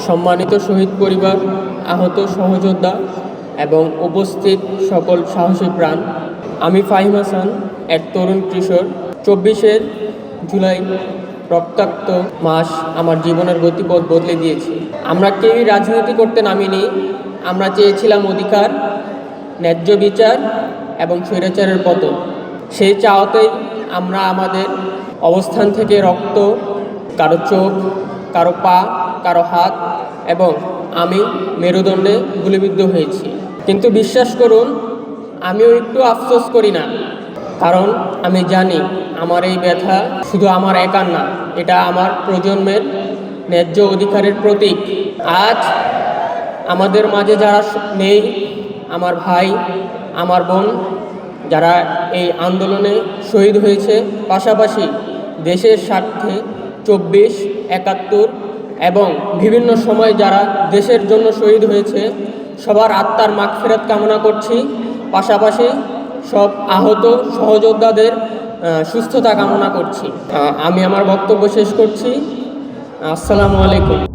সম্মানিত শহীদ পরিবার, আহত সহযোদ্ধা এবং উপস্থিত সকল সাহসী প্রাণ, আমি ফাহিম হাসান, এক তরুণ কিশোর। 24 জুলাই রক্তাক্ত মাস আমার জীবনের গতিপথ বদলে দিয়েছে। আমরা কেউই রাজনীতি করতে নামিনি। আমরা চেয়েছিলাম অধিকার, ন্যায্য বিচার এবং স্বৈরাচারের পতন। সেই চাওয়াতেই আমরা আমাদের অবস্থান থেকে রক্ত, কারো চোখ, কারো পা, কারো হাত এবং আমি মেরুদণ্ডে গুলিবিদ্ধ হয়েছি। কিন্তু বিশ্বাস করুন, আমিও একটু আফসোস করি না, কারণ আমি জানি আমার এই ব্যথা শুধু আমার একার না, এটা আমার প্রজন্মের ন্যায্য অধিকারের প্রতীক। আজ আমাদের মাঝে যারা নেই, আমার ভাই, আমার বোন, যারা এই আন্দোলনে শহীদ হয়েছে, পাশাপাশি দেশের স্বার্থে 24, 71 এবং বিভিন্ন সময় যারা দেশের জন্য শহীদ হয়েছে, সবার আত্মার মাগফিরাত কামনা করছি। পাশাপাশি সব আহত সহযোদ্ধাদের সুস্থতা কামনা করছি। আমি আমার বক্তব্য শেষ করছি। আসসালামু আলাইকুম।